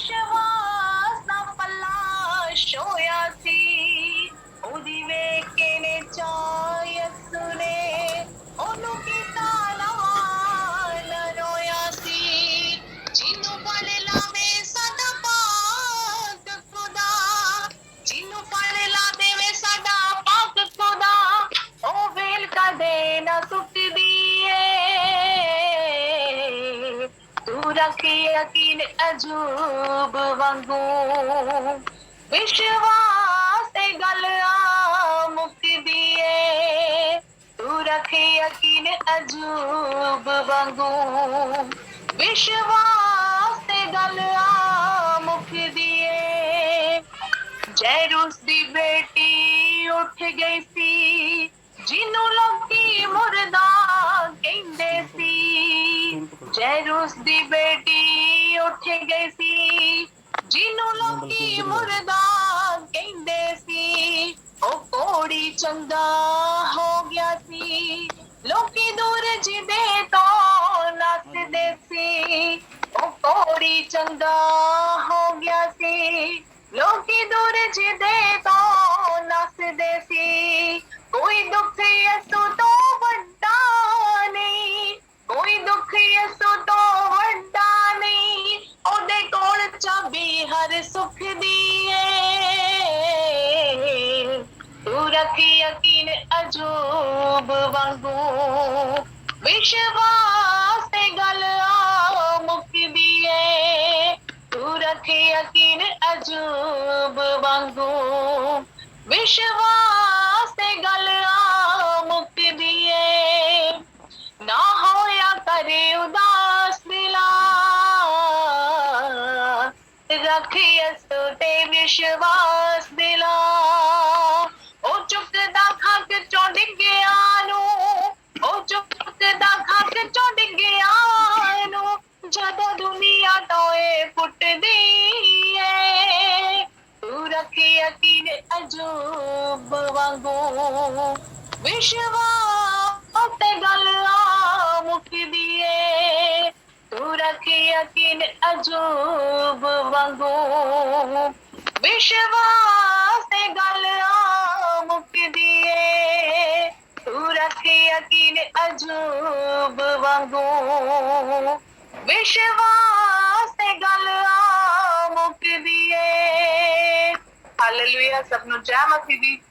ਵਿਸ਼ਵਾਸ ਦਾ ਪੱਲਾ ਛੋਇਆ ਸੀ, ਉਹਦੀ ਵੇਖ ਕੇ ਨੇ ਚਾਅ ਨੇ ਉਹਨੂੰ ਕੀਤਾ ਨਵਾਂ ਨਾ ਰੋਇਆ ਸੀ। ਜਿਹਨੂੰ ਫੜ ਲਾਵੇ ਸਾਡਾ ਪਾਕ ਖੁਦਾ, ਜਿਹਨੂੰ ਫੜ ਲਾ ਦੇਵੇ ਸਾਡਾ ਪਾਕ ਖੁਦਾ, ਉਹ ਵੇਲ ਕਦੇ ਨਾ ਟੁੱਟਦੀ ਏ। ਤੂੰ ਰੱਖ ਯਕੀਨ ਅਜੂਬ ਵਾਂਗੂ, ਵਿਸ਼ਵਾਸ ਤੇ ਗੱਲ ਆ ਮੁੱਕਦੀ ਏ। ਤੂੰ ਰੱਖ ਯਕੀਨ ਅਜੂਬ ਵਾਂਗੂ, ਵਿਸ਼ਵਾਸ ਤੇ ਗੱਲ ਆ ਮੁੱਕਦੀ ਏ। ਜੈਰੂਸ ਦੀ ਬੇਟੀ ਉੱਠ ਗਈ ਸੀ, ਜਿਹਨੂੰ ਲੋਕੀ ਮੁਰਦਾ ਕਹਿੰਦੇ ਸੀ। ਜੈਰੂਸ ਦੀ ਬੇਟੀ ਉੱਠ ਗਈ ਸੀ, ਜਿਹਨੂੰ ਲੋਕੀ ਮੁਰਦਾ ਕਹਿੰਦੇ ਸੀ। ਉਹ ਕੋੜੀ ਚੰਗਾ ਹੋ ਗਿਆ ਸੀ, ਲੋਕੀ ਦੂਰ ਜਿਹਦੇ ਤੋਂ ਨੱਸਦੇ ਸੀ। ਉਹ ਕੋੜੀ ਚੰਗਾ ਹੋ ਗਿਆ ਸੀ, ਲੋਕੀ ਦੂਰ ਜਿਹਦੇ ਤੋਂ ਨੱਸਦੇ ਸੀ। ਕੋਈ ਦੁੱਖ ਯਿਸੂ ਤੋਂ ਵੱਡਾ ਨਹੀਂ, ਕੋਈ ਦੁੱਖ ਯਿਸੂ ਤੋਂ ਵੱਡਾ ਨਹੀਂ, ਉਹਦੇ ਕੋਲ ਚਾਬੀ ਹਰ ਸੁੱਖ ਦੀ ਏ। ਤੂੰ ਰੱਖ ਯਕੀਨ ਅਜੂਬ ਵਾਂਗੂ, ਵਿਸ਼ਵਾਸ ਤੇ ਗੱਲ ਆ ਮੁੱਕਦੀ ਏ। ਤੂੰ ਰੱਖ ਯਕੀਨ ਅਜੂਬ ਵਾਂਗੂ, ਵਿਸ਼ਵਾਸ ਤੇ ਗੱਲ ਆ ਮੁੱਕਦੀ ਏ। ਨਾ ਹੋਇਆ ਕਰੇ ਉਦਾਸ ਦਿਲਾ, ਰੱਖ ਯਿਸੂ ਤੇ ਵਿਸ਼ਵਾਸ ਦਿਲਾ। ਉਹ ਚੁੱਕਦਾ ਖਾਕ ਚੋਂ ਡਿੱਗਿਆ ਨੂੰ, ਉਹ ਚੁੱਕਦਾ ਖਾਕ ਚੋਂ ਡਿੱਗਿਆ ਨੂੰ, ਜਦੋਂ ਦੁਨੀਆ ਟੋਏ ਫੁੱਟਦੀ ਏ। ਤੂੰ ਰੱਖ ਯਕੀਨ ਅਜੂਬ ਵਾਂਗੂ, ਵਿਸ਼ਵਾਸ ਤੇ ਗੱਲ ਆ ਮੁੱਕਦੀ ਏ। ਤੂੰ ਰੱਖ ਯਕੀਨ ਅਜੂਬ ਵਾਂਗੂ, ਵਿਸ਼ਵਾਸ ਤੇ ਗੱਲ ਆ ਮੁੱਕਦੀ ਏ। ਤੂੰ ਰੱਖ ਯਕੀਨ ਅਜੂਬ ਵਾਂਗੂ, ਵਿਸ਼ਵਾਸ ਤੇ ਗੱਲ ਆ ਮੁੱਕਦੀ ਏ। ਹਾਲੇਲੂਇਆ। ਸਭ ਨੂੰ ਜੈ ਮਸੀਹ ਦੀ।